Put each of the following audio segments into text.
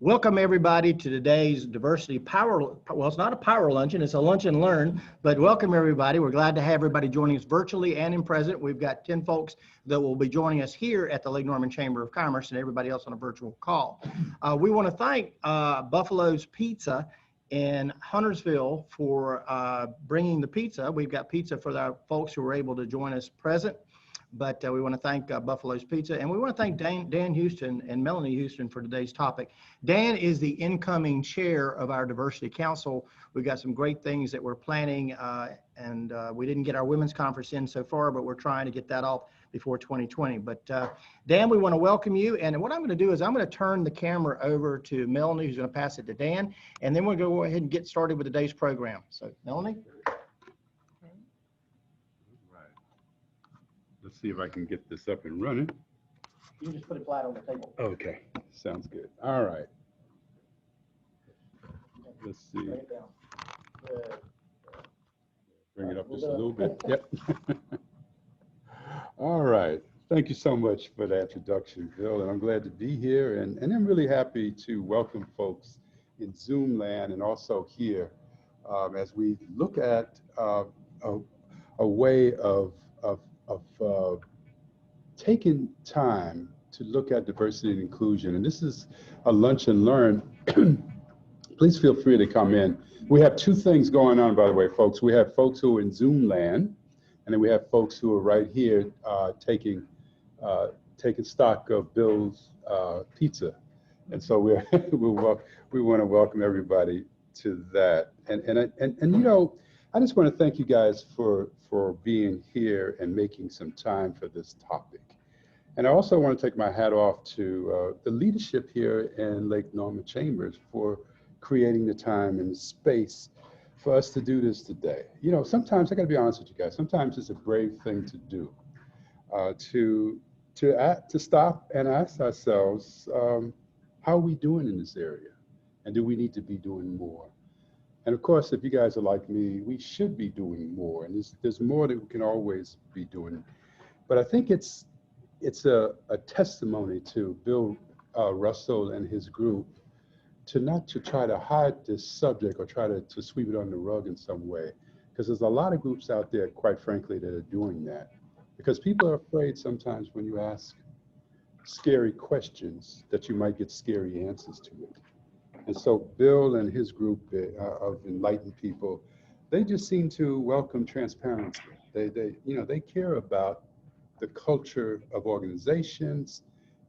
Welcome everybody to today's diversity power. Well, it's not a power luncheon, it's a lunch and learn, but welcome everybody. We're glad to have everybody joining us virtually and in present. We've got 10 folks that will be joining us here at the Lake Norman Chamber of Commerce and everybody else on a virtual call. We want to thank Buffalo's Pizza in Huntersville for bringing the pizza. We've got pizza for the folks who were able to join us present. But we want to thank Buffalo's Pizza, and we want to thank Dan Houston and Melanie Houston for today's topic. Dan is the incoming chair of our Diversity Council. We've got some great things that we're planning, and we didn't get our women's conference in so far, but we're trying to get that off before 2020. But Dan, we want to welcome you, and what I'm going to do is I'm going to turn the camera over to Melanie, who's going to pass it to Dan, and then we'll go ahead and get started with today's program. So, Melanie? Let's see if I can get this up and running. You can just put it flat on the table. Okay, sounds good. All right. Let's see. Lay it down. Good. Bring it up just a little bit. Yep. All right. Thank you so much for that introduction, Bill. And I'm glad to be here. And I'm really happy to welcome folks in Zoom land and also here as we look at a way of taking time to look at diversity and inclusion. And this is a lunch and learn. Please feel free to come in. We have two things going on, by the way, folks. We have folks who are in Zoom land, and then we have folks who are right here taking stock of Bill's pizza. And so we want to welcome everybody to that. And you know, I just want to thank you guys for being here and making some time for this topic. And I also want to take my hat off to the leadership here in Lake Norman Chambers for creating the time and the space for us to do this today. You know, sometimes, I got to be honest with you guys, sometimes it's a brave thing to do, to stop and ask ourselves, how are we doing in this area? And do we need to be doing more? And of course, if you guys are like me, we should be doing more, and there's more that we can always be doing. But I think it's a testimony to Bill Russell and his group to not to try to hide this subject or try to sweep it under the rug in some way, because there's a lot of groups out there, quite frankly, that are doing that. Because people are afraid sometimes when you ask scary questions that you might get scary answers to it. And so Bill and his group of enlightened people, they just seem to welcome transparency. They care about the culture of organizations,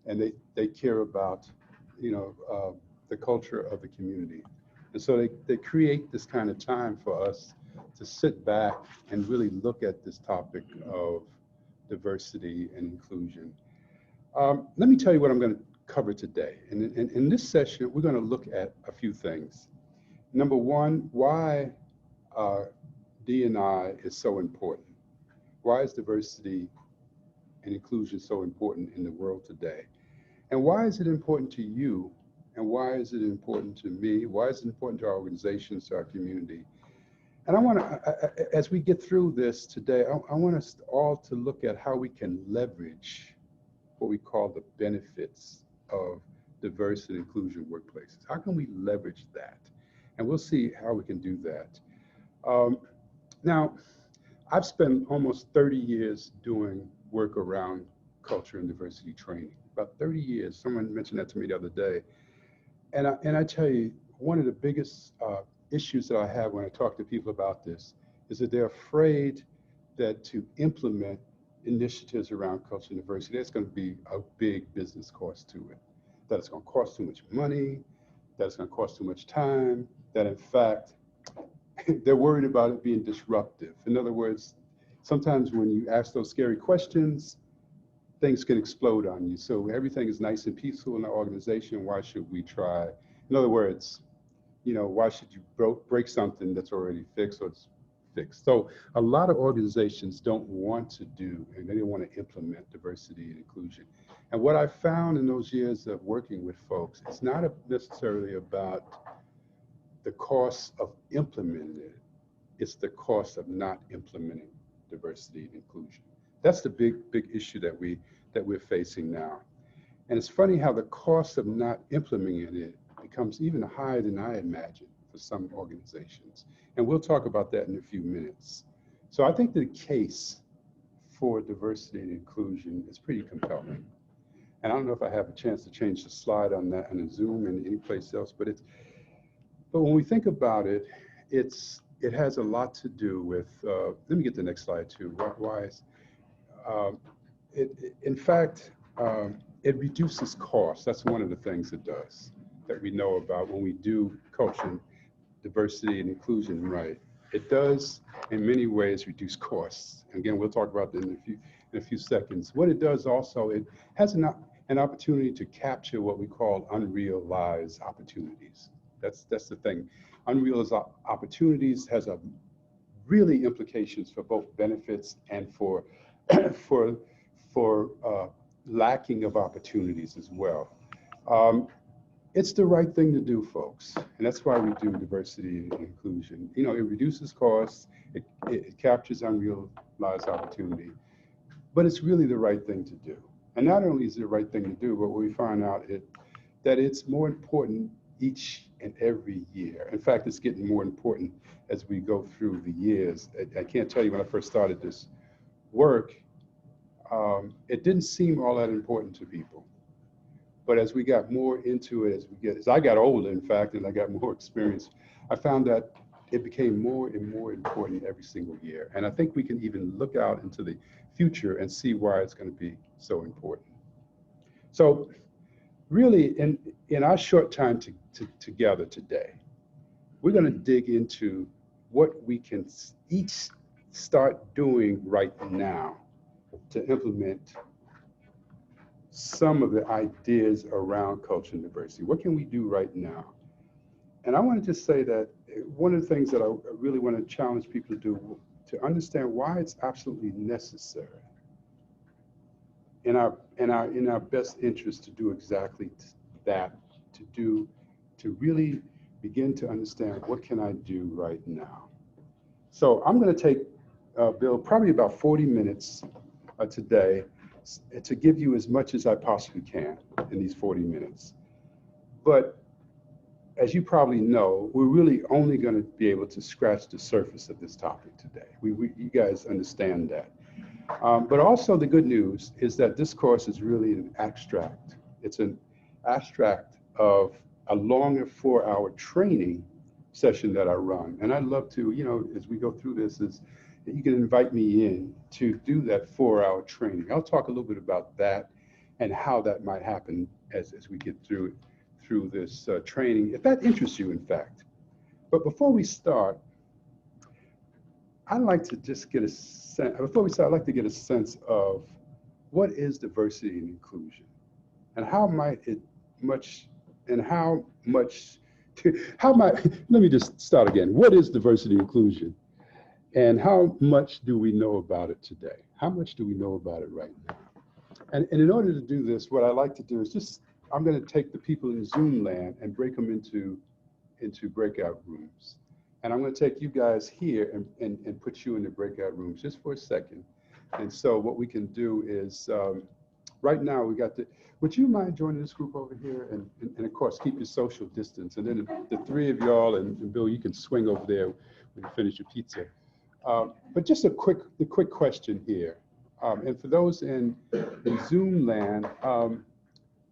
and they care about, the culture of the community. And so they create this kind of time for us to sit back and really look at this topic of diversity and inclusion. Let me tell you what I'm going to cover today. And in this session, we're going to look at a few things. Number one, why D&I is so important. Why is diversity and inclusion so important in the world today? And why is it important to you? And why is it important to me? Why is it important to our organizations, to our community? And I want to, as we get through this today, I want us all to look at how we can leverage what we call the benefits of diversity and inclusion workplaces. How can we leverage that? And we'll see how we can do that. Now, I've spent almost 30 years doing work around culture and diversity training, about 30 years. Someone mentioned that to me the other day. And I tell you, one of the biggest issues that I have when I talk to people about this is that they're afraid that to implement initiatives around culture and diversity, there's going to be a big business cost to it. That it's going to cost too much money, that it's going to cost too much time, that in fact, they're worried about it being disruptive. In other words, sometimes when you ask those scary questions, things can explode on you. So everything is nice and peaceful in our organization. Why should we try? In other words, why should you break something that's already fixed or it's fixed? So a lot of organizations don't want to do, and they don't want to implement diversity and inclusion. And what I found in those years of working with folks, it's not necessarily about the cost of implementing it, it's the cost of not implementing diversity and inclusion. That's the big issue that we're facing now. And it's funny how the cost of not implementing it becomes even higher than I imagined for some organizations. And we'll talk about that in a few minutes. So I think the case for diversity and inclusion is pretty compelling. And I don't know if I have a chance to change the slide on that on the Zoom and any place else, but when we think about it, it has a lot to do with, let me get the next slide too. Why is, in fact, it reduces costs. That's one of the things it does that we know about when we do culture, diversity, and inclusion right. It does, in many ways, reduce costs. And again, we'll talk about that in a few seconds. What it does also, it has an opportunity to capture what we call unrealized opportunities. That's the thing. Unrealized opportunities has a really implications for both benefits and for lacking of opportunities as well. It's the right thing to do, folks, and that's why we do diversity and inclusion. You know, it reduces costs, it captures unrealized opportunity, but it's really the right thing to do. And not only is it the right thing to do, but we find out that it's more important each and every year. In fact, it's getting more important as we go through the years. I can't tell you when I first started this work, it didn't seem all that important to people. But as we got more into it, as I got older, in fact, and I got more experience, I found that it became more and more important every single year. And I think we can even look out into the future and see why it's going to be so important. So really, in our short time together today, we're going to dig into what we can each start doing right now to implement some of the ideas around culture and diversity. What can we do right now? And I want to just say that one of the things that I really want to challenge people to do, to understand why it's absolutely necessary in our best interest to do exactly that, to really begin to understand what can I do right now. So I'm going to take, Bill, probably about 40 minutes today to give you as much as I possibly can in these 40 minutes. But as you probably know, we're really only going to be able to scratch the surface of this topic today. You guys understand that. But also the good news is that this course is really an abstract. It's an abstract of a longer 4-hour training session that I run. And I'd love to, you know, as we go through this, you can invite me in to do that 4-hour training. I'll talk a little bit about that and how that might happen as we get through this training, if that interests you, in fact. But before we start, I'd like to just get a sense, I'd like to get a sense of what is diversity and inclusion, and how might it let me just start again. What is diversity and inclusion? And how much do we know about it today? How much do we know about it right now? And in order to do this, what I like to do is I'm going to take the people in Zoom land and break them into breakout rooms. And I'm going to take you guys here and put you in the breakout rooms just for a second. And so what we can do is, right now would you mind joining this group over here? And of course, keep your social distance. And then the three of y'all, and Bill, you can swing over there when you finish your pizza. But just a quick question here. And for those in Zoom land,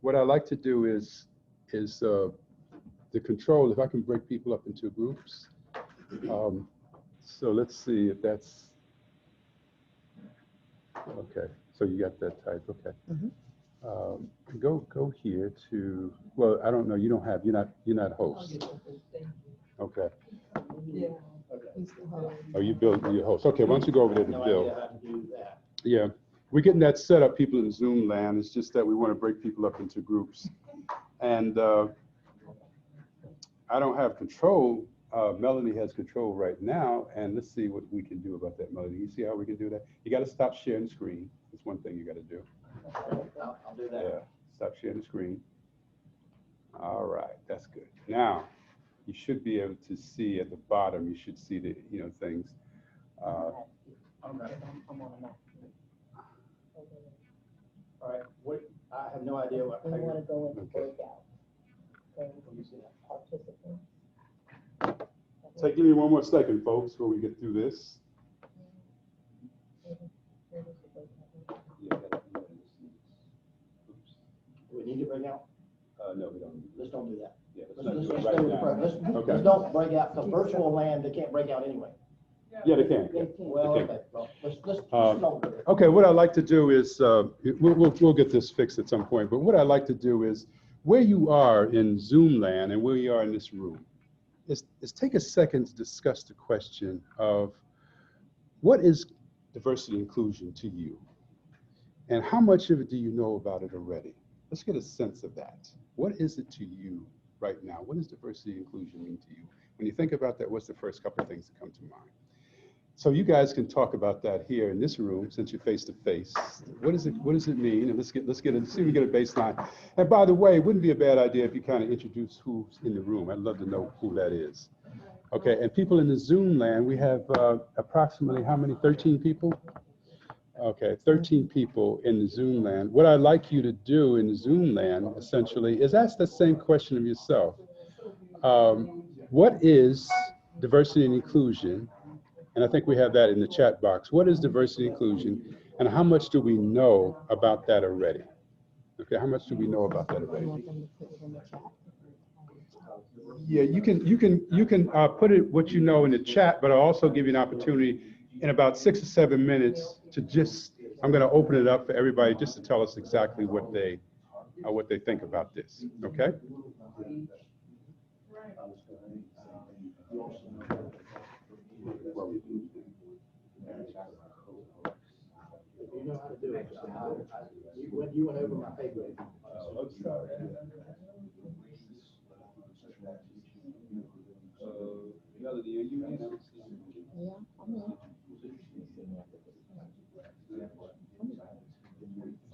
what I like to do is the control, if I can break people up into groups. So let's see if that's, okay. So you got that type, okay. Mm-hmm. Go here to, well, I don't know, you're not host. Okay. Yeah. Oh, you build your host. Okay, why don't you go over there to Bill? Yeah, we're getting that set up, people in Zoom land. It's just that we want to break people up into groups. And I don't have control. Melanie has control right now. And let's see what we can do about that, Melanie. You see how we can do that? You got to stop sharing the screen. That's one thing you got to do. I'll do that. Yeah, stop sharing the screen. All right, that's good. Now, you should be able to see at the bottom, you should see the, things. I'm on enough. All right, I have no idea what. We want to go into Okay. breakout. Okay. You see that? So give me one more second, folks, before we get through this. Do we need to break out? No, we don't. Let's don't do that. Yeah, Let's stay with the program. Let's don't break out, because virtual land, they can't break out anyway. Yeah, they can. Yeah. Well, They can. okay, well, let's don't do it. Okay, what I'd like to do is, we'll get this fixed at some point, but what I'd like to do is, where you are in Zoom land and where you are in this room, is take a second to discuss the question of what is diversity and inclusion to you? And how much of it do you know about it already? Let's get a sense of that. What is it to you right now? What does diversity and inclusion mean to you? When you think about that, what's the first couple of things that come to mind? So you guys can talk about that here in this room, since you're face to face. What does it mean? And let's see if we get a baseline. And by the way, it wouldn't be a bad idea if you kind of introduce who's in the room. I'd love to know who that is. Okay, and people in the Zoom land, we have approximately how many? 13 people? Okay, 13 people in the Zoom land. What I'd like you to do in the Zoom land, essentially, is ask the same question of yourself. What is diversity and inclusion? And I think we have that in the chat box. What is diversity and inclusion, and how much do we know about that already? Okay, how much do we know about that already? Yeah, you can put it what you know in the chat, but I'll also give you an opportunity in about 6 or 7 minutes to just, I'm going to open it up for everybody just to tell us exactly what they think about this. Okay. You know how to do it. You went over my pay grade.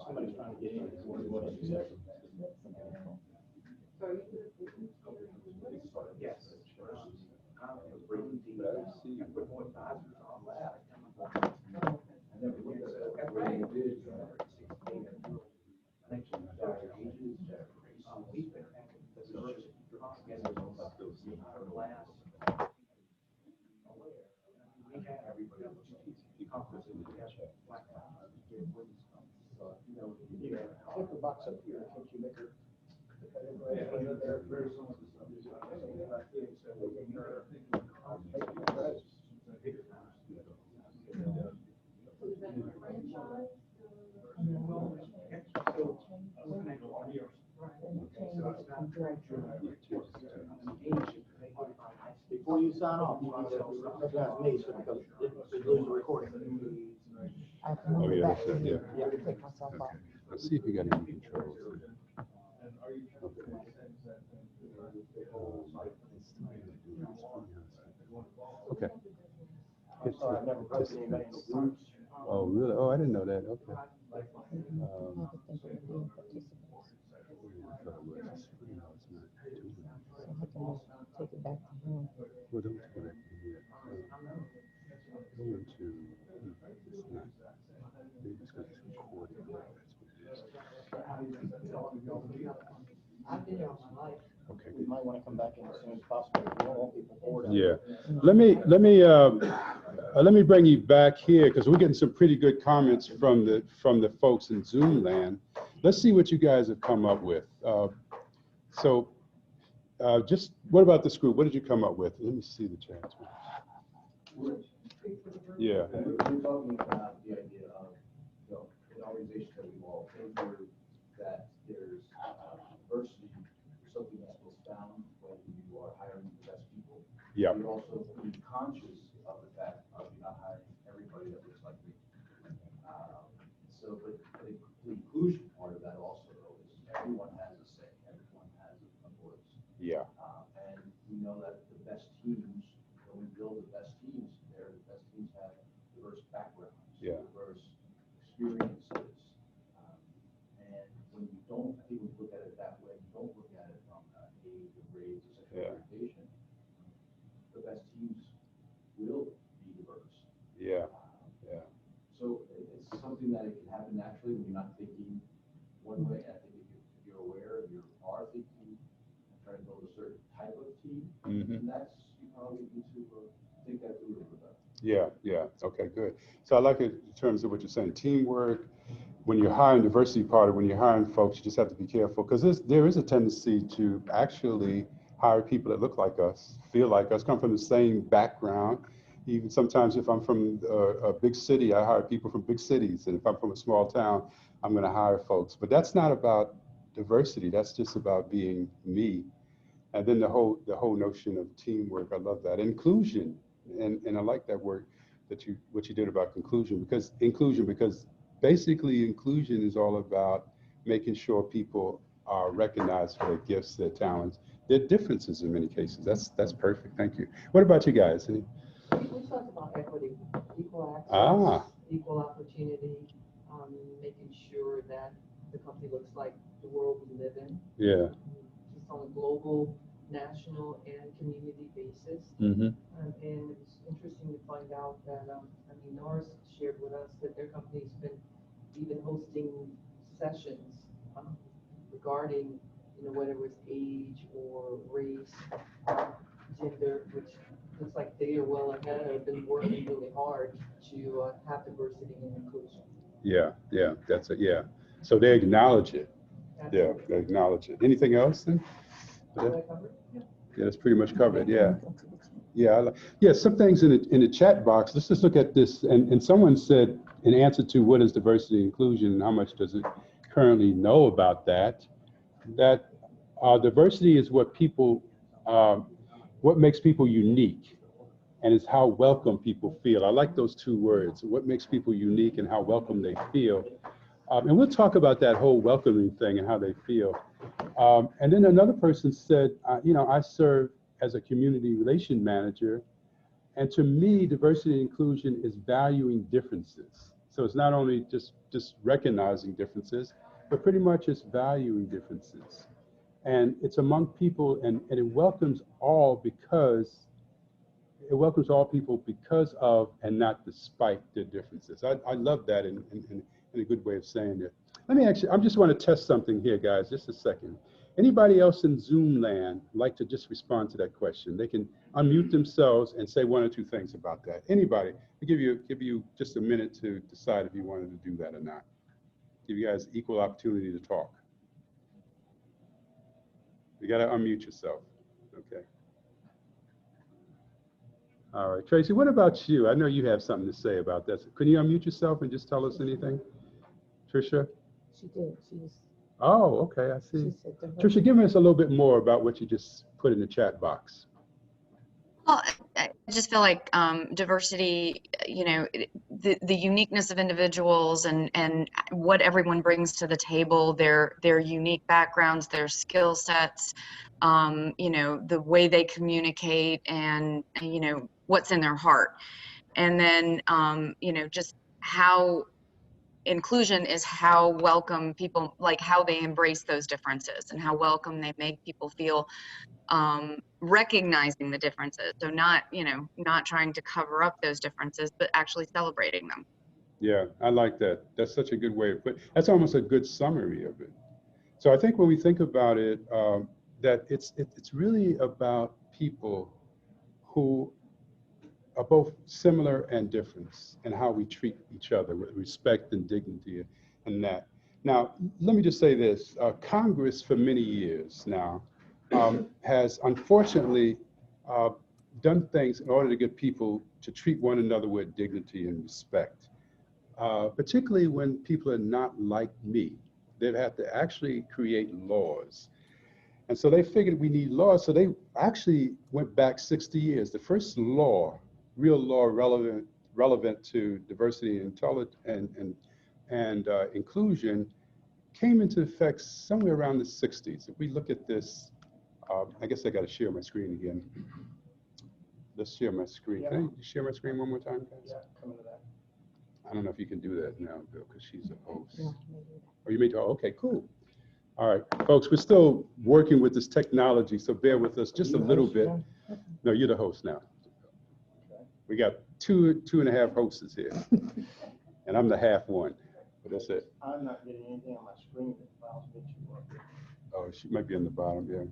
Somebody's trying to get in. Yes. Put the box up here, can't you make her? Before you sign off, you need to recognize me, so because it loses the recording. Oh, yeah, that's it, yeah. Let's see if we got any controls. Okay. I'm sorry, I've never posted anybody in the groups. Oh, really? Oh, I didn't know that. Okay. Take it back to him. Well, don't take it back to here. Go into, it's not, maybe it's because it's recording. That's what it is. Okay. We might want to come back in as soon as possible. We don't want people bored. Yeah. Let me bring you back here, because we're getting some pretty good comments from the folks in Zoom land. Let's see what you guys have come up with. Just what about this group? What did you come up with? Let me see the chat. Yeah. We're talking about the idea of, an organization that we all came through, that there's diversity, something that was found when you are hiring the best people. Yeah. You're also being conscious of the fact of you're not hiring everybody that looks like me. But the inclusion part of that also is everyone has a say, everyone has a voice. Yeah. And we know that the best teams, when we build the best teams, the best teams have diverse backgrounds, Yeah. diverse experiences. And when you don't, I think we look at it that way, you don't look at it from age or grades or sexual orientation, the best teams will be diverse. Yeah. So it's something that it can happen naturally when you're not thinking one way. I think if you're aware, if you are thinking and trying to build a certain type of team, and that's I'll get you to take that through with us. Yeah, yeah. Okay, good. So I like it in terms of what you're saying, teamwork. When you're hiring diversity part, when you're hiring folks, you just have to be careful because there is a tendency to actually hire people that look like us, feel like us, come from the same background. Even sometimes if I'm from a big city, I hire people from big cities. And if I'm from a small town, I'm going to hire folks. But that's not about diversity. That's just about being me. And then the whole notion of teamwork, I love that. Inclusion, and I like that word what you did about inclusion, because basically inclusion is all about making sure people are recognized for their gifts, their talents, their differences in many cases. That's perfect. Thank you. What about you guys? We talked about equity, equal access, Ah. equal opportunity, making sure that the company looks like the world we live in. Yeah. Just on a global, national, and community basis. Mm-hmm. And it's interesting to find out that, Norris shared with us that their company's been even hosting sessions regarding, whether it was age or race, gender, which looks like they are well ahead or have been working really hard to have diversity and inclusion. Yeah, yeah, that's it. Yeah. So they acknowledge it. Yeah, they acknowledge it. Anything else then? Did I cover it? Yeah. Yeah, that's pretty much covered. Yeah. Yeah, yeah. Some things in the chat box. Let's just look at this. And someone said, in answer to what is diversity and inclusion and how much does it currently know about that, that diversity is what makes people unique, and it's how welcome people feel. I like those two words. What makes people unique and how welcome they feel. And we'll talk about that whole welcoming thing and how they feel. And then another person said, I serve as a community relation manager. And to me, diversity and inclusion is valuing differences. So it's not only just recognizing differences, but pretty much it's valuing differences. And it's among people, and it welcomes all people because of and not despite their differences. I love that in a good way of saying it. I just want to test something here, guys, just a second. Anybody else in Zoom land like to just respond to that question? They can unmute themselves and say one or two things about that. Anybody? I'll give you just a minute to decide if you wanted to do that or not. Give you guys equal opportunity to talk. You got to unmute yourself. Okay. All right, Tracy, what about you? I know you have something to say about this. Can you unmute yourself and just tell us anything? Tricia? She did. Oh, okay, I see. She said Tricia, give us a little bit more about what you just put in the chat box. Well, I just feel like diversity, the uniqueness of individuals and what everyone brings to the table, their unique backgrounds, their skill sets, the way they communicate, and what's in their heart, and then just how inclusion is how welcome people, like how they embrace those differences and how welcome they make people feel, recognizing the differences. So not trying to cover up those differences, but actually celebrating them. Yeah, I like that. That's such a good way of putting it. That's almost a good summary of it. So I think when we think about it, that it's really about people who are both similar and different, and how we treat each other with respect and dignity and that. Now, let me just say this. Congress for many years now has unfortunately done things in order to get people to treat one another with dignity and respect, particularly when people are not like me. They've had to actually create laws. And so they figured we need laws. So they actually went back 60 years. The first law, real law relevant to diversity and inclusion, came into effect somewhere around the 60s. If we look at this, I guess I got to share my screen again. Let's share my screen. Yeah. Can I share my screen one more time, guys? Yeah, coming to that. I don't know if you can do that now, Bill, because she's a host. Yeah, Oh, you made, oh, okay, cool. All right, folks, we're still working with this technology, so bear with us just a little bit. No, you're the host now. Okay. We got two and a half hosts here, and I'm the half one, but that's it. I'm not getting anything on my screen that allows me to. Oh, she might be on the bottom, yeah.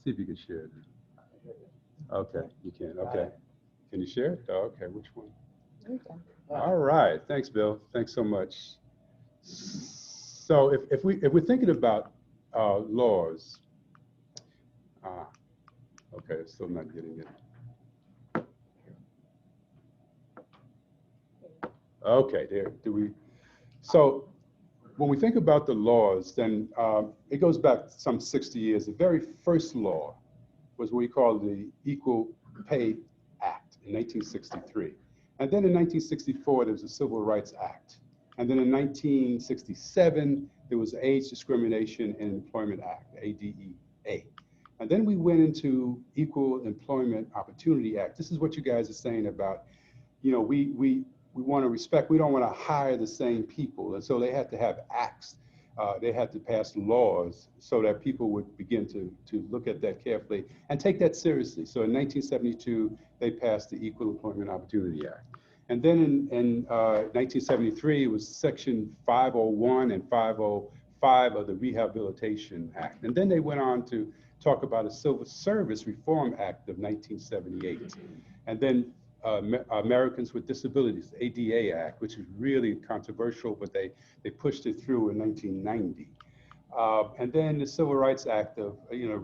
See if you can share it. Okay, you can. Okay. Can you share it? Oh, okay, which one? There you go. All right. Thanks, Bill. Thanks so much. So if we're thinking about laws, okay, still not getting it. Okay, there. Do we? So when we think about the laws, then it goes back some 60 years. The very first law was what we call the Equal Pay Act in 1963. And then in 1964, there was the Civil Rights Act. And then in 1967, there was the Age Discrimination in Employment Act, ADEA. And then we went into Equal Employment Opportunity Act. This is what you guys are saying about, you know, we want to respect, we don't want to hire the same people. And so they had to have acts. They had to pass laws so that people would begin to look at that carefully and take that seriously. So in 1972, they passed the Equal Employment Opportunity Act. And then in 1973, it was Section 501 and 505 of the Rehabilitation Act. And then they went on to talk about a Civil Service Reform Act of 1978. And then Americans with Disabilities, ADA Act, which is really controversial, but they pushed it through in 1990. And then the Civil Rights Act of, it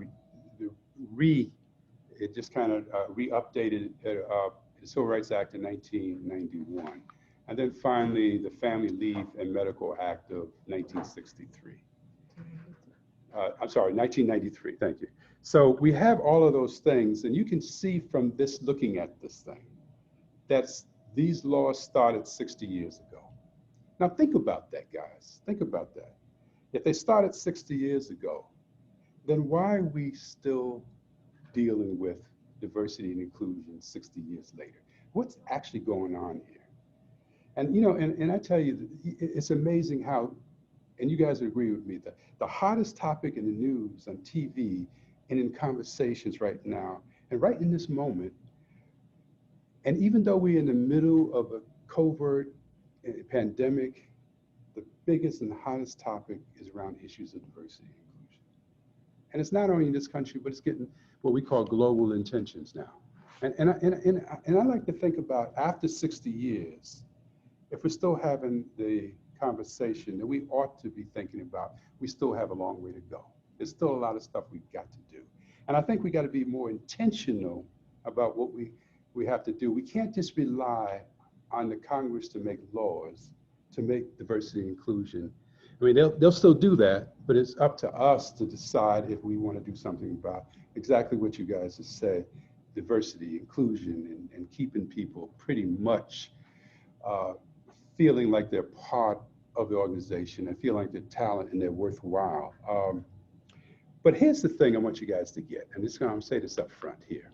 just kind of re-updated the Civil Rights Act in 1991. And then finally, the Family Leave and Medical Act of 1963. I'm sorry, 1993, thank you. So we have all of those things, and you can see from this, looking at this thing, that these laws started 60 years ago. Now think about that, guys. Think about that. If they started 60 years ago, then why are we still dealing with diversity and inclusion 60 years later? What's actually going on here? And, you know, and I tell you, it's amazing how, and you guys would agree with me, that the hottest topic in the news, on TV, and in conversations right now, and right in this moment, and even though we're in the middle of a covert pandemic, the biggest and hottest topic is around issues of diversity and inclusion. And it's not only in this country, but it's getting what we call global intentions now. And I like to think about, after 60 years, if we're still having the conversation that we ought to be thinking about, we still have a long way to go. There's still a lot of stuff we've got to do. And I think we got to be more intentional about what we have to do. We can't just rely on the Congress to make laws, to make diversity and inclusion. I mean, they'll still do that, but it's up to us to decide if we want to do something about exactly what you guys have said, diversity, inclusion, and keeping people pretty much feeling like they're part of the organization and feel like they're talent and they're worthwhile. But here's the thing I want you guys to get, and I'm gonna say this up front here.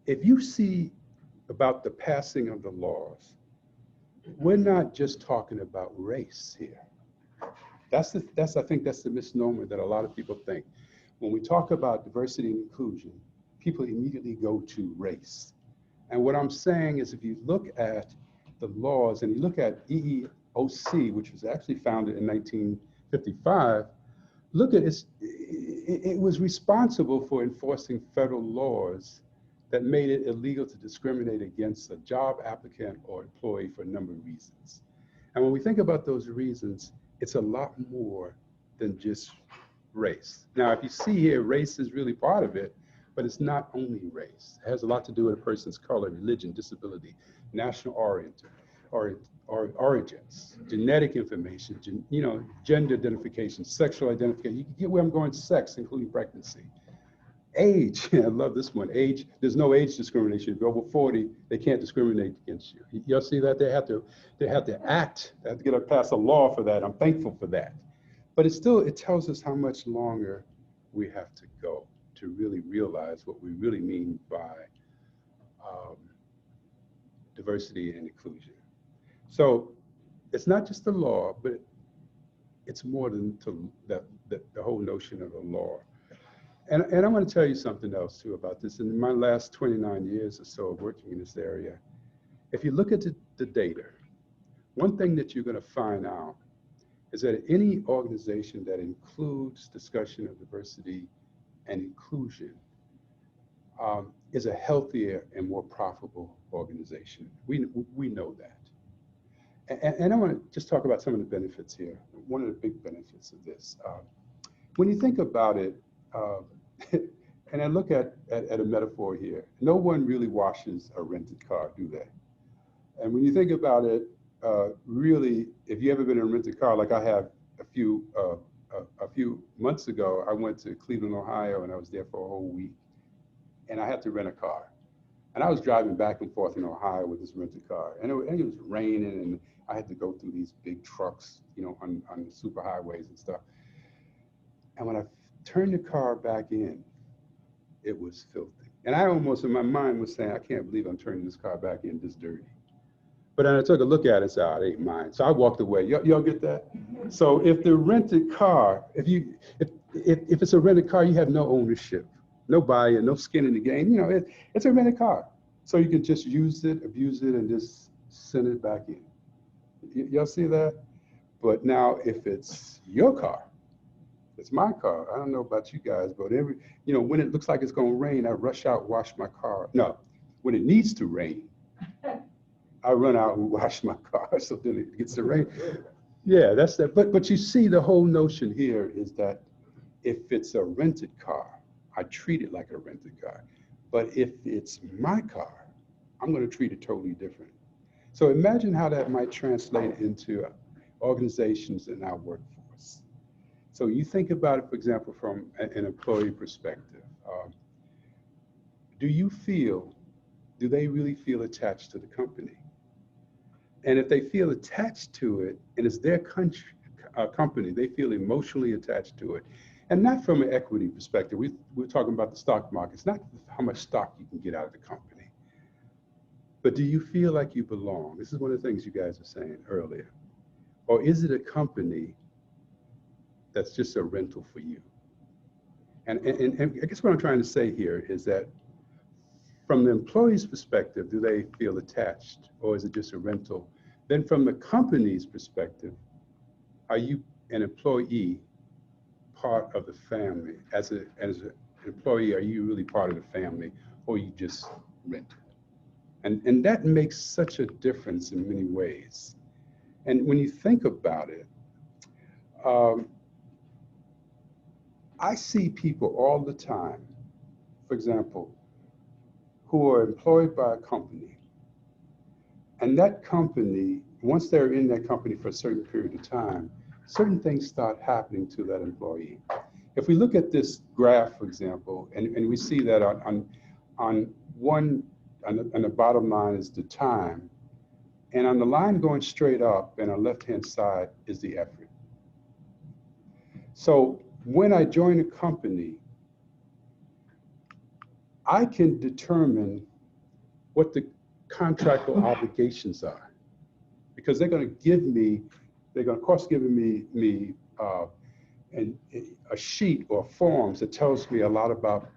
If you see about the passing of the laws, we're not just talking about race here. I think that's the misnomer that a lot of people think. When we talk about diversity and inclusion, people immediately go to race. And what I'm saying is, if you look at the laws and you look at EEOC, which was actually founded in 1955, look at it was responsible for enforcing federal laws that made it illegal to discriminate against a job applicant or employee for a number of reasons. And when we think about those reasons, it's a lot more than just race. Now, if you see here, race is really part of it, but it's not only race. It has a lot to do with a person's color, religion, disability, national origins, genetic information, gender identification, sexual identification. You can get where I'm going, sex, including pregnancy. Age, I love this one. Age, there's no age discrimination. If you're over 40, they can't discriminate against you. You'll see that they have to act, they have to get to pass a law for that. I'm thankful for that. But it tells us how much longer we have to go to really realize what we really mean by diversity and inclusion. So it's not just the law, but it's more than the whole notion of a law. And I'm going to tell you something else too about this. In my last 29 years or so of working in this area, if you look at the data, one thing that you're going to find out is that any organization that includes discussion of diversity and inclusion is a healthier and more profitable organization. We know that. And I want to just talk about some of the benefits here. One of the big benefits of this. When you think about it, and I look at a metaphor here, no one really washes a rented car, do they? And when you think about it, really, if you ever been in a rented car, like I have a few months ago, I went to Cleveland, Ohio, and I was there for a whole week. And I had to rent a car. And I was driving back and forth in Ohio with this rented car. And it was raining, and I had to go through these big trucks, you know, on the super highways and stuff. And when I turned the car back in, it was filthy. And I almost, in my mind, was saying, I can't believe I'm turning this car back in this dirty. But then I took a look at it and said, oh, it ain't mine. So I walked away. Y'all get that? So if the rented car, if it's a rented car, you have no ownership, no buy-in, no skin in the game. You know, it's a rented car. So you can just use it, abuse it, and just send it back in. Y'all see that? But now if it's your car, it's my car. I don't know about you guys, but when it looks like it's gonna rain, I rush out, wash my car. No, when it needs to rain, I run out and wash my car so then it gets the rain. Yeah, that's that. But you see, the whole notion here is that if it's a rented car, I treat it like a rented car. But if it's my car, I'm going to treat it totally different. So imagine how that might translate into organizations in our workforce. So you think about it, for example, from an employee perspective. Do they really feel attached to the company? And if they feel attached to it, and it's their company, they feel emotionally attached to it. And not from an equity perspective. We're talking about the stock market. It's not how much stock you can get out of the company. But do you feel like you belong? This is one of the things you guys were saying earlier. Or is it a company that's just a rental for you? And I guess what I'm trying to say here is that from the employee's perspective, do they feel attached, or is it just a rental? Then from the company's perspective, are you an employee part of the family? As an employee, are you really part of the family, or you just rent? And that makes such a difference in many ways. And when you think about it, I see people all the time, for example, who are employed by a company. And that company, once they're in that company for a certain period of time, certain things start happening to that employee. If we look at this graph, for example, and we see that on the bottom line is the time, and on the line going straight up and on the left-hand side is the effort. So when I join a company, I can determine what the contractual obligations are, because they're going to give me, of course, giving me a sheet or forms that tells me a lot about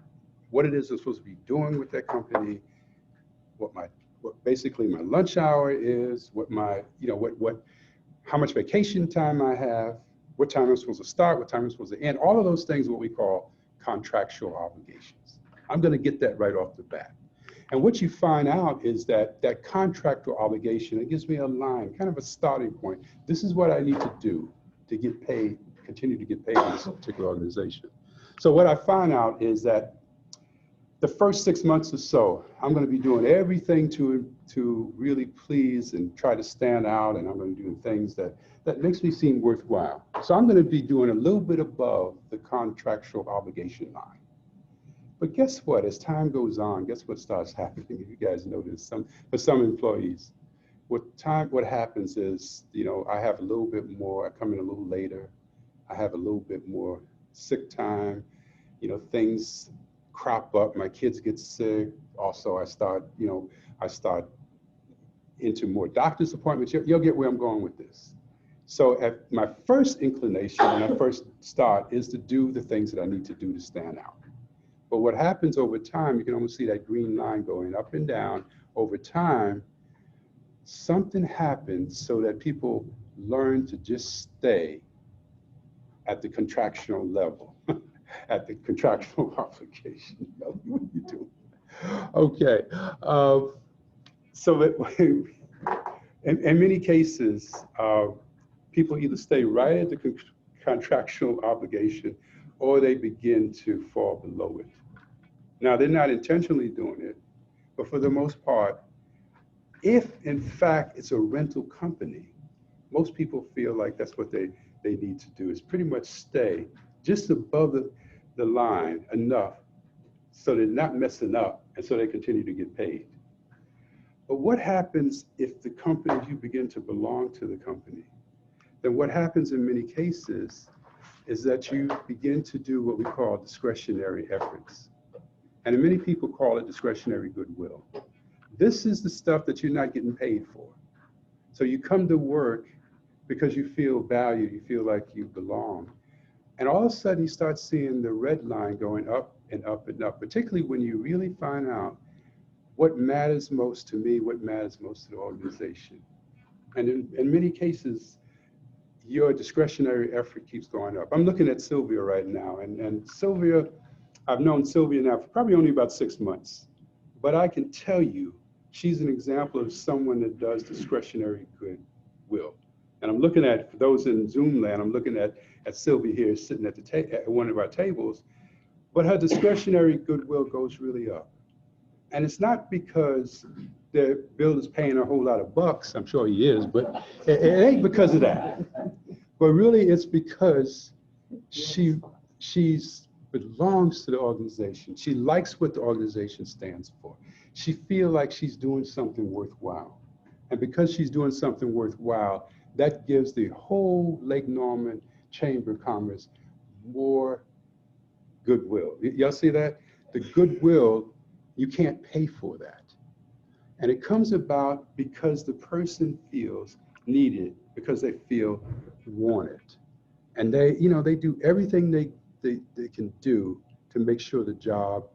what it is I'm supposed to be doing with that company, what basically my lunch hour is, how much vacation time I have, what time I'm supposed to start, what time I'm supposed to end. All of those things are what we call contractual obligations. I'm going to get that right off the bat. And what you find out is that contractual obligation, it gives me a line, kind of a starting point. This is what I need to do to get paid, continue to get paid in this particular organization. So what I find out is that the first 6 months or so, I'm going to be doing everything to really please and try to stand out, and I'm going to do things that makes me seem worthwhile. So I'm going to be doing a little bit above the contractual obligation line. But guess what? As time goes on, guess what starts happening? If you guys notice, for some employees, what happens is, I have a little bit more, I come in a little later, I have a little bit more sick time, things crop up, my kids get sick. Also, I start into more doctor's appointments. You'll get where I'm going with this. So at my first inclination, when I first start, is to do the things that I need to do to stand out. But what happens over time, you can almost see that green line going up and down. Over time, something happens so that people learn to just stay at the contractual level, at the contractual obligation. What are you doing? Okay. So that in many cases, people either stay right at the contractual obligation or they begin to fall below it. Now, they're not intentionally doing it, but for the most part, if in fact it's a rental company, most people feel like that's what they need to do is pretty much stay just above the line enough so they're not messing up and so they continue to get paid. But what happens if the company, if you begin to belong to the company? Then what happens in many cases is that you begin to do what we call discretionary efforts. And many people call it discretionary goodwill. This is the stuff that you're not getting paid for. So you come to work because you feel valued, you feel like you belong. And all of a sudden you start seeing the red line going up and up and up, particularly when you really find out what matters most to me, what matters most to the organization. And in many cases, your discretionary effort keeps going up. I'm looking at Sylvia right now, and Sylvia, I've known Sylvia now for probably only about 6 months, but I can tell you, she's an example of someone that does discretionary goodwill. And I'm looking at, for those in Zoom land, I'm looking at Sylvia here sitting at at one of our tables, but her discretionary goodwill goes really up. And it's not because the Bill is paying a whole lot of bucks, I'm sure he is, but it ain't because of that. But really it's because she belongs to the organization. She likes what the organization stands for. She feels like she's doing something worthwhile. And because she's doing something worthwhile, that gives the whole Lake Norman Chamber of Commerce more goodwill. Y'all see that? The goodwill, you can't pay for that. And it comes about because the person feels needed, because they feel wanted. And they do everything they can do to make sure the job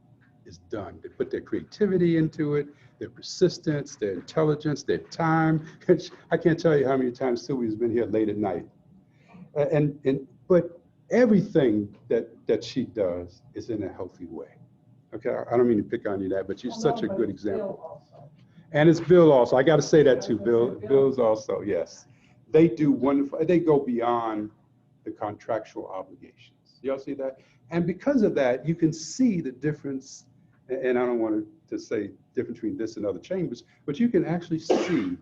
is done. They put their creativity into it, their persistence, their intelligence, their time. I can't tell you how many times Sylvia's been here late at night. But everything that she does is in a healthy way. Okay, I don't mean to pick on you that, but she's such a good example. And it's Bill also. I got to say that too. Bill's also, yes. They do wonderful. They go beyond the contractual obligations. Y'all see that? And because of that, you can see the difference. And I don't want to say difference between this and other chambers, but you can actually see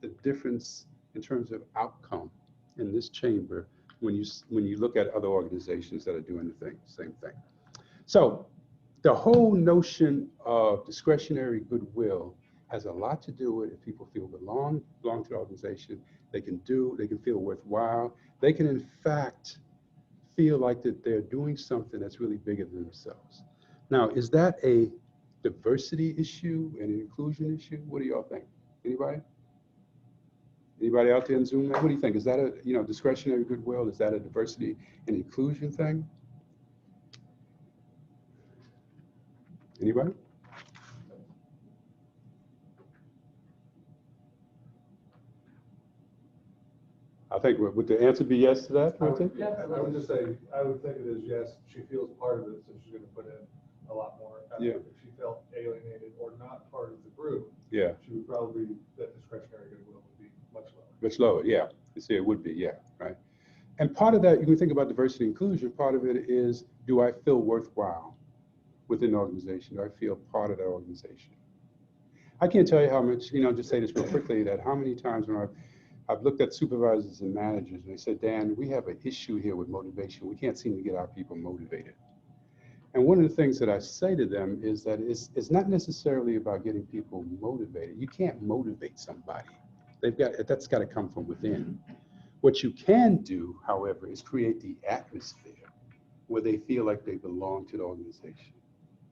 the difference in terms of outcome in this chamber when you look at other organizations that are doing the same thing. So the whole notion of discretionary goodwill has a lot to do with if people feel belong to the organization, they can feel worthwhile, they can in fact feel like that they're doing something that's really bigger than themselves. Now, is that a diversity issue, an inclusion issue? What do y'all think? Anybody? Anybody out there in Zoom? What do you think? Is that a discretionary goodwill? Is that a diversity and inclusion thing? Anybody? I think, would the answer be yes to that? I would just say, I would think it is yes. She feels part of it, so she's going to put in a lot more effort. Yeah. If she felt alienated or not part of the group, Yeah. she would probably, that discretionary goodwill would be much lower. Much lower, yeah. You see, it would be, yeah, right. And part of that, you can think about diversity and inclusion, part of it is, do I feel worthwhile within the organization? Do I feel part of that organization? I can't tell you how much, just say this real quickly, that how many times when I've looked at supervisors and managers and they said, Dan, we have an issue here with motivation. We can't seem to get our people motivated. And one of the things that I say to them is that it's not necessarily about getting people motivated. You can't motivate somebody. That's got to come from within. What you can do, however, is create the atmosphere where they feel like they belong to the organization.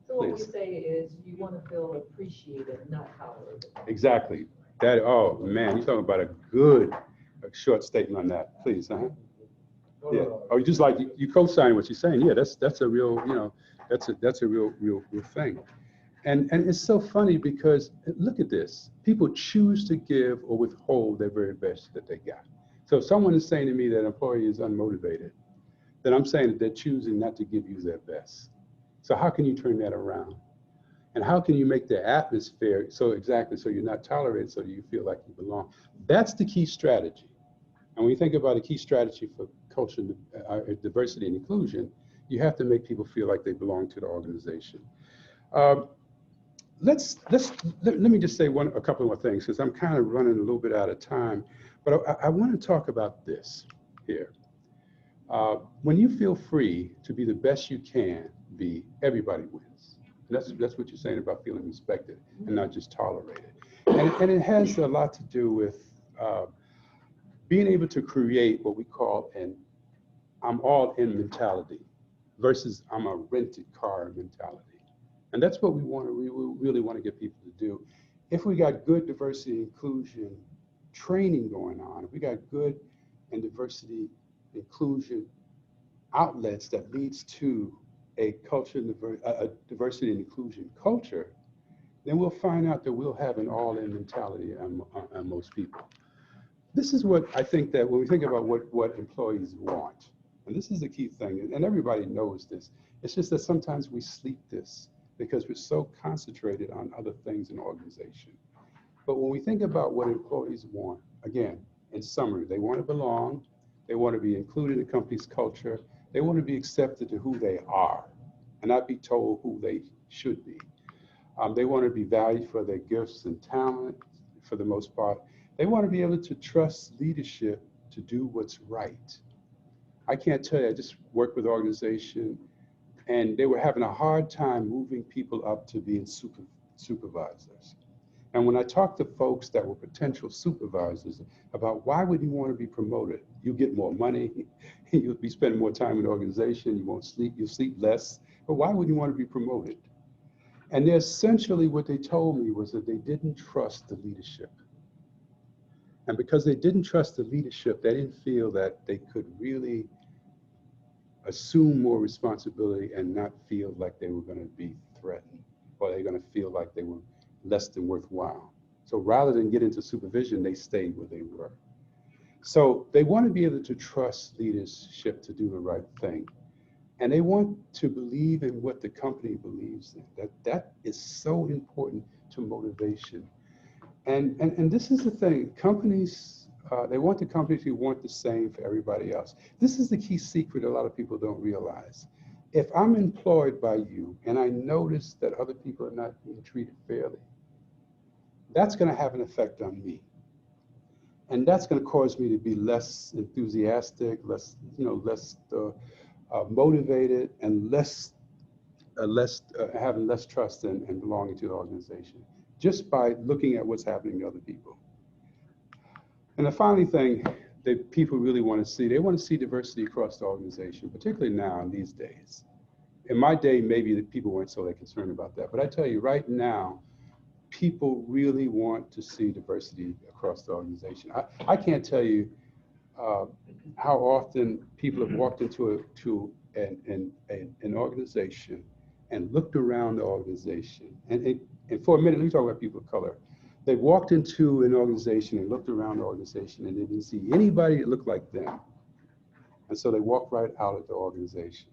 So what we say is you want to feel appreciated, not tolerated. Exactly. Oh man, you're talking about a short statement on that, please. Yeah. Oh, you just like you co-sign what you're saying. Yeah, that's a real, that's a real thing. And it's so funny because look at this. People choose to give or withhold their very best that they got. So if someone is saying to me that an employee is unmotivated, then I'm saying that they're choosing not to give you their best. So how can you turn that around? And how can you make the atmosphere so exactly so you're not tolerated, so you feel like you belong? That's the key strategy. And when you think about a key strategy for culture, diversity and inclusion, you have to make people feel like they belong to the organization. Let me just say a couple more things, because I'm kind of running a little bit out of time. But I want to talk about this here. When you feel free to be the best you can be, everybody wins. And that's what you're saying about feeling respected and not just tolerated. And it has a lot to do with being able to create what we call an I'm all in mentality versus I'm a rented car mentality. And that's what we really want to get people to do. If we got good diversity and inclusion training going on, if we got good and diversity inclusion outlets that leads to a culture, a diversity and inclusion culture, then we'll find out that we'll have an all-in mentality on most people. This is what I think that when we think about what employees want, and this is the key thing, and everybody knows this, it's just that sometimes we sleep this because we're so concentrated on other things in the organization. But when we think about what employees want, again, in summary, they want to belong, they want to be included in the company's culture, they want to be accepted to who they are and not be told who they should be. They want to be valued for their gifts and talent, for the most part. They want to be able to trust leadership to do what's right. I can't tell you, I just worked with an organization and they were having a hard time moving people up to being supervisors. And when I talked to folks that were potential supervisors about why would you want to be promoted? You get more money, you'll be spending more time in the organization, you won't sleep, you'll sleep less, but why would you want to be promoted? And essentially what they told me was that they didn't trust the leadership. And because they didn't trust the leadership, they didn't feel that they could really assume more responsibility and not feel like they were going to be threatened or they're going to feel like they were less than worthwhile. So rather than get into supervision, they stayed where they were. So they want to be able to trust leadership to do the right thing. And they want to believe in what the company believes in. That is so important to motivation. And this is the thing, companies, they want the companies who want the same for everybody else. This is the key secret a lot of people don't realize. If I'm employed by you and I notice that other people are not being treated fairly, that's going to have an effect on me. And that's going to cause me to be less enthusiastic, less motivated, and having less trust and belonging to the organization, just by looking at what's happening to other people. And the final thing that people really want to see, they want to see diversity across the organization, particularly now in these days. In my day, maybe the people weren't so concerned about that, but I tell you right now, people really want to see diversity across the organization. I can't tell you how often people have walked into an organization and looked around the organization. And for a minute, let me talk about people of color. They walked into an organization and looked around the organization and they didn't see anybody that looked like them. And so they walked right out of the organization.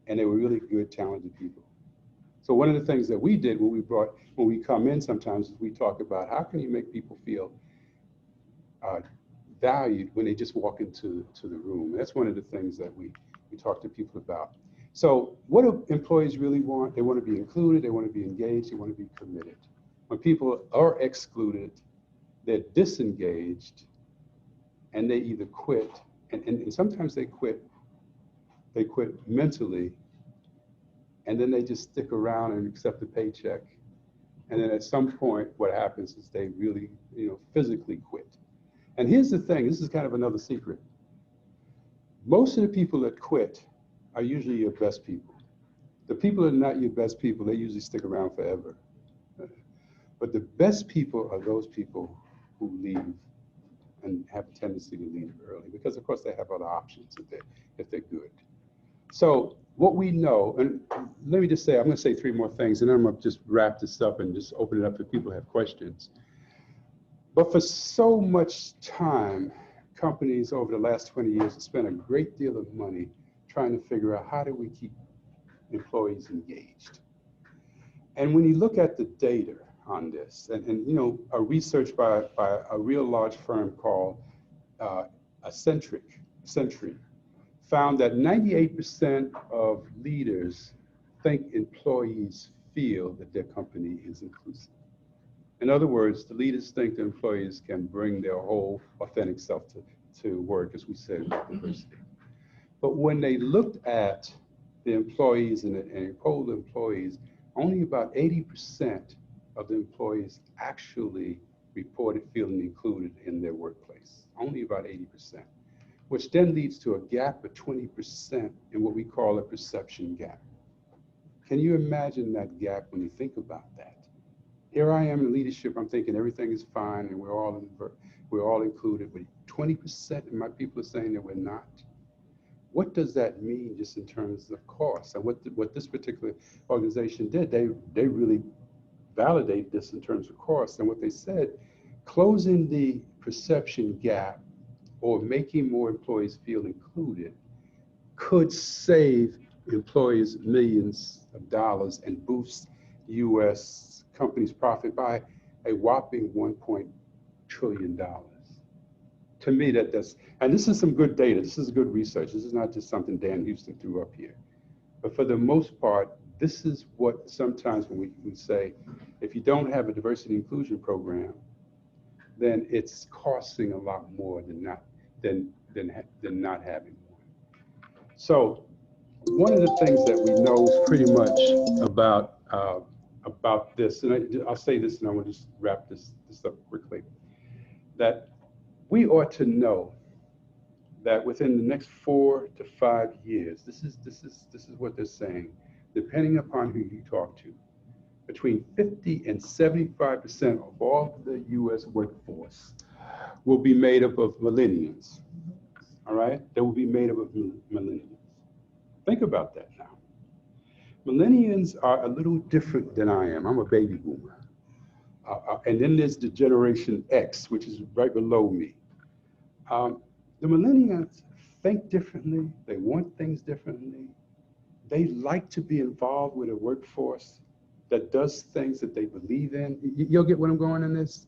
And they were really good, talented people. So one of the things that we did when we come in sometimes is we talk about how can you make people feel valued when they just walk into the room. And that's one of the things that we talk to people about. So what do employees really want? They want to be included, they want to be engaged, they want to be committed. When people are excluded, they're disengaged, and they either quit, and sometimes they quit mentally, and then they just stick around and accept the paycheck. And then at some point, what happens is they really, physically quit. And here's the thing, this is kind of another secret. Most of the people that quit are usually your best people. The people that are not your best people, they usually stick around forever. But the best people are those people who leave and have a tendency to leave early, because of course they have other options if they're good. So what we know, and let me just say, I'm going to say three more things, and then I'm going to just wrap this up and just open it up if people have questions. But for so much time, companies over the last 20 years have spent a great deal of money trying to figure out how do we keep employees engaged. And when you look at the data on this, and you know, a research by a real large firm called Century found that 98% of leaders think employees feel that their company is inclusive. In other words, the leaders think the employees can bring their whole authentic self to work, as we said, with diversity. But when they looked at the employees and polled the employees, only about 80% of the employees actually reported feeling included in their workplace. Only about 80%, which then leads to a gap of 20% in what we call a perception gap. Can you imagine that gap when you think about that? Here I am in leadership, I'm thinking everything is fine and we're all included, but 20% of my people are saying that we're not. What does that mean just in terms of cost? And what this particular organization did, they really validated this in terms of cost. And what they said, closing the perception gap or making more employees feel included could save employees millions of dollars and boost U.S. companies' profit by a whopping $1 trillion. To me, that's, and this is some good data, this is good research, this is not just something Dan Houston threw up here. But for the most part, this is what sometimes when we say, if you don't have a diversity inclusion program, then it's costing a lot more than not having one. So one of the things that we know pretty much about this, and I'll say this and I want to just wrap this up quickly, that we ought to know that within the next 4 to 5 years, this is what they're saying, depending upon who you talk to, between 50 and 75% of all the U.S. workforce will be made up of millennials. All right, they will be made up of millennials. Think about that now. Millennials are a little different than I am. I'm a baby boomer. And then there's the Generation X, which is right below me. The millennials think differently. They want things differently. They like to be involved with a workforce that does things that they believe in. You'll get what I'm going in this?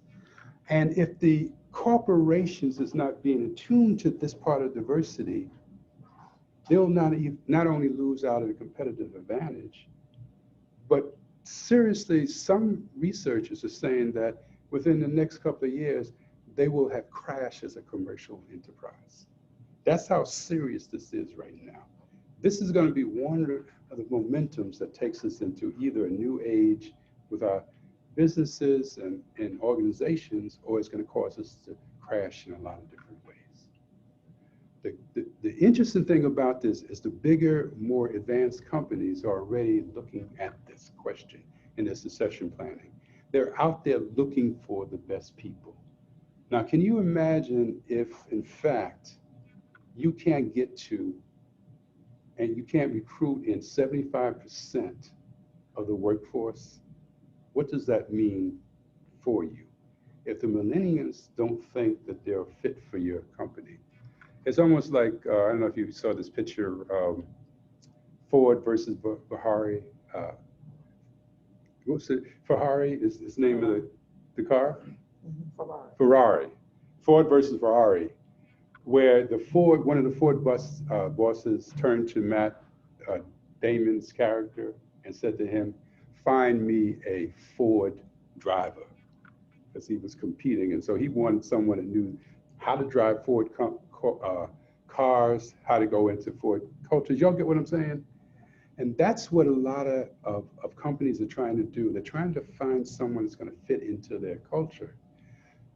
And if the corporations is not being attuned to this part of diversity, they'll not only lose out on a competitive advantage, but seriously, some researchers are saying that within the next couple of years, they will have crashed as a commercial enterprise. That's how serious this is right now. This is going to be one of the momentums that takes us into either a new age with our businesses and organizations, or it's going to cause us to crash in a lot of different ways. The interesting thing about this is the bigger, more advanced companies are already looking at this question in their succession planning. They're out there looking for the best people. Now, can you imagine if, in fact, you can't get to and you can't recruit in 75% of the workforce? What does that mean for you? If the millennials don't think that they're fit for your company, it's almost like, I don't know if you saw this picture, Ford versus Ferrari. What's it? Ferrari is the name of the car? Ferrari. Ford versus Ferrari, where one of the Ford bosses turned to Matt Damon's character and said to him, "Find me a Ford driver," because he was competing. And so he wanted someone that knew how to drive Ford cars, how to go into Ford cultures. Y'all get what I'm saying? And that's what a lot of companies are trying to do. They're trying to find someone that's going to fit into their culture.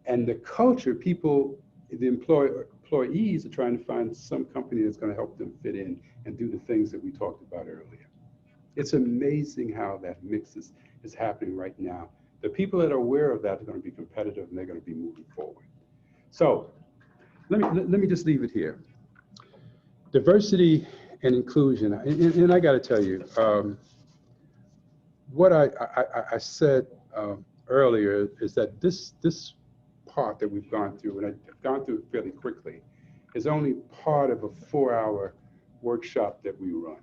And the culture, the employees are trying to find some company that's going to help them fit in and do the things that we talked about earlier. It's amazing how that mix is happening right now. The people that are aware of that are going to be competitive and they're going to be moving forward. So let me just leave it here. Diversity and inclusion, and I got to tell you, what I said earlier is that this part that we've gone through, and I've gone through it fairly quickly, is only part of a 4-hour workshop that we run.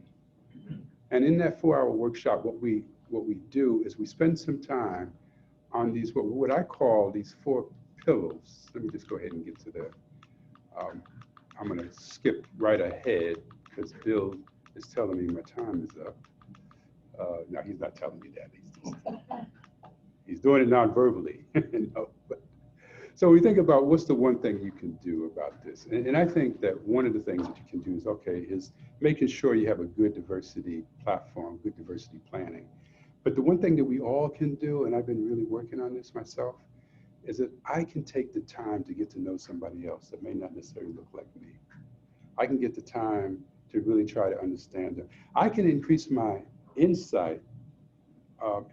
And in that 4-hour workshop, what we what we do is we spend some time on these, what I call these 4 pillars. Let me just go ahead and get to that. I'm going to skip right ahead because Bill is telling me my time is up. No, he's not telling me that. He's doing it non-verbally. So we think about what's the one thing you can do about this. And I think that one of the things that you can do is making sure you have a good diversity platform, good diversity planning. But the one thing that we all can do, and I've been really working on this myself, is that I can take the time to get to know somebody else that may not necessarily look like me. I can get the time to really try to understand them. I can increase my insight,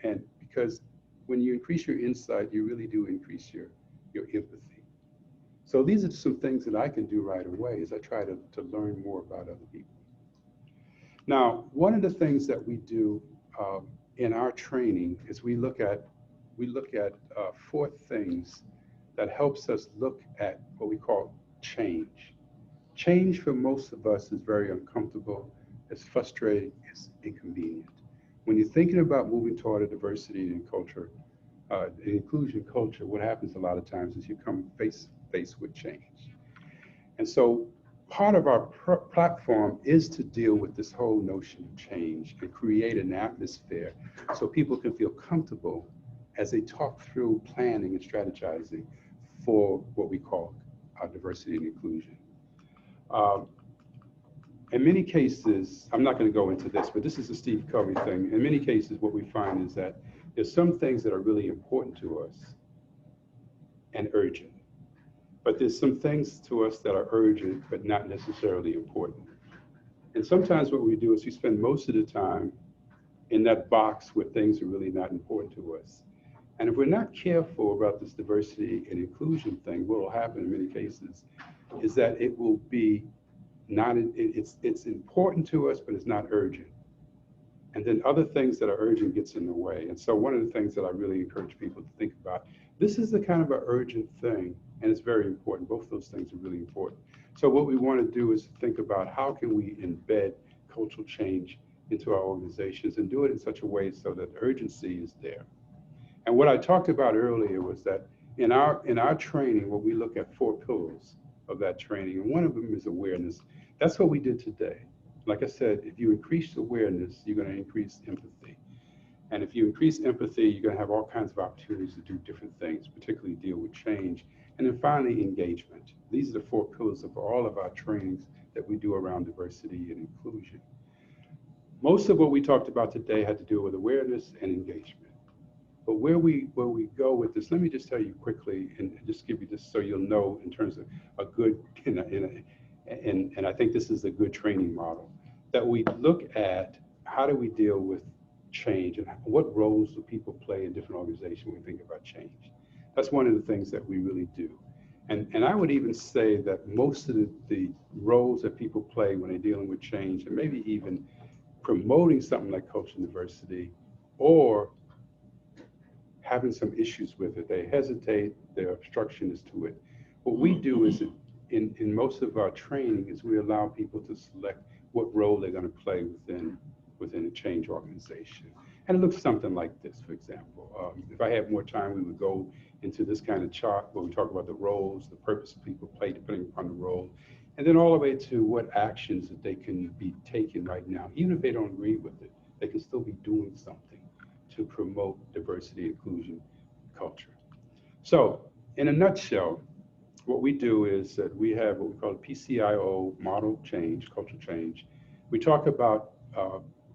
and because when you increase your insight, you really do increase your empathy. So these are some things that I can do right away as I try to learn more about other people. Now, one of the things that we do in our training is we look at 4 things that helps us look at what we call change. Change for most of us is very uncomfortable, it's frustrating, it's inconvenient. When you're thinking about moving toward a diversity and culture, an inclusion culture, what happens a lot of times is you come face with change. And so part of our platform is to deal with this whole notion of change and create an atmosphere so people can feel comfortable as they talk through planning and strategizing for what we call diversity and inclusion. In many cases, I'm not going to go into this, but this is a Steve Covey thing. In many cases, what we find is that there's some things that are really important to us and urgent, but there's some things to us that are urgent but not necessarily important. And sometimes what we do is we spend most of the time in that box where things are really not important to us. And if we're not careful about this diversity and inclusion thing, what will happen in many cases is that it will be it's important to us, but it's not urgent. And then other things that are urgent gets in the way. And so one of the things that I really encourage people to think about, this is the kind of an urgent thing, and it's very important. Both of those things are really important. So what we want to do is think about how can we embed cultural change into our organizations and do it in such a way so that urgency is there. And what I talked about earlier was that in our training, when we look at 4 pillars of that training, and one of them is awareness. That's what we did today. Like I said, if you increase awareness, you're going to increase empathy. And if you increase empathy, you're going to have all kinds of opportunities to do different things, particularly deal with change. And then finally, engagement. These are the 4 pillars of all of our trainings that we do around diversity and inclusion. Most of what we talked about today had to do with awareness and engagement. But where we go with this, let me just tell you quickly and just give you this so you'll know in terms of a good, and I think this is a good training model, that we look at how do we deal with change and what roles do people play in different organizations when we think about change. That's one of the things that we really do. And I would even say that most of the roles that people play when they're dealing with change and maybe even promoting something like culture and diversity or having some issues with it, they hesitate, they're obstructionist to it. What we do is in most of our training is we allow people to select what role they're going to play within a change organization. And it looks something like this, for example. If I had more time, we would go into this kind of chart where we talk about the roles, the purpose people play depending upon the role, and then all the way to what actions that they can be taking right now. Even if they don't agree with it, they can still be doing something to promote diversity, inclusion, culture. So in a nutshell, what we do is that we have what we call a PCIO model change, cultural change. We talk about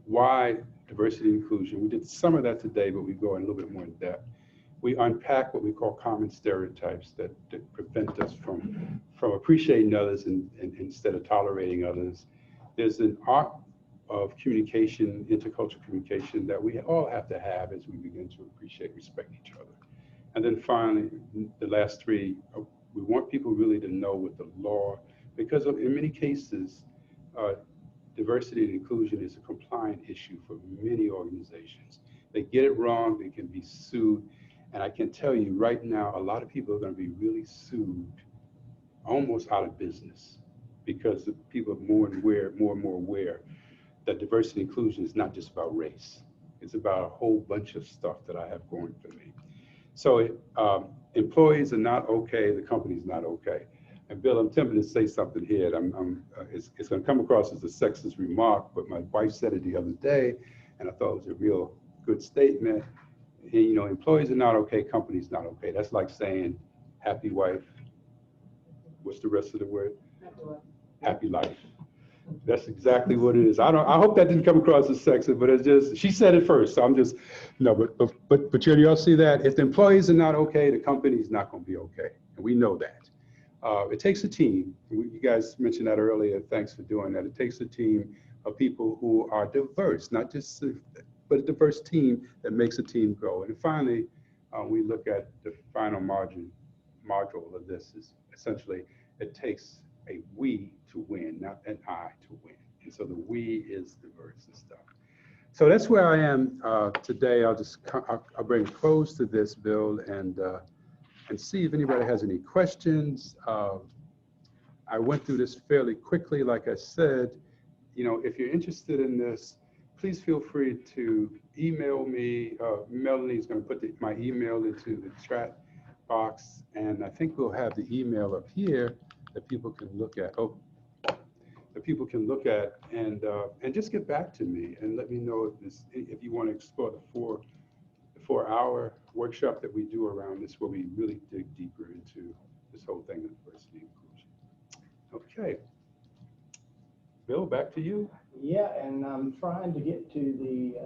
why diversity and inclusion. We did some of that today, but we go in a little bit more in depth. We unpack what we call common stereotypes that prevent us from appreciating others and instead of tolerating others. There's an art of communication, intercultural communication that we all have to have as we begin to appreciate, respect each other. And then finally, the last 3, we want people really to know what the law, because in many cases, diversity and inclusion is a compliant issue for many organizations. They get it wrong, they can be sued. And I can tell you right now, a lot of people are going to be really sued, almost out of business, because people are more and more aware that diversity and inclusion is not just about race. It's about a whole bunch of stuff that I have going for me. So employees are not okay, the company's not okay. And Bill, I'm tempted to say something here. It's going to come across as a sexist remark, but my wife said it the other day, and I thought it was a real good statement. And, you know, employees are not okay, company's not okay. That's like saying happy wife. What's the rest of the word? Happy life. That's exactly what it is. I hope that didn't come across as sexist, but it's just, she said it first, so I'm just, no, but y'all see that? If the employees are not okay, the company's not going to be okay, and we know that. It takes a team. You guys mentioned that earlier. Thanks for doing that. It takes a team of people who are diverse, not just, but a diverse team that makes a team grow. And finally, we look at the final module of this is essentially, it takes a we to win, not an I to win. And so the we is diverse and stuff. So that's where I am today. I'll bring close to this, Bill, and see if anybody has any questions. I went through this fairly quickly, like I said. You know, if you're interested in this, please feel free to email me. Melanie's going to put my email into the chat box, and I think we'll have the email up here that people can look at. Oh, that people can look at, and just get back to me and let me know if you want to explore the 4-hour workshop that we do around this, where we really dig deeper into this whole thing of diversity and inclusion. Okay, Bill, back to you. Yeah, and I'm trying to get to the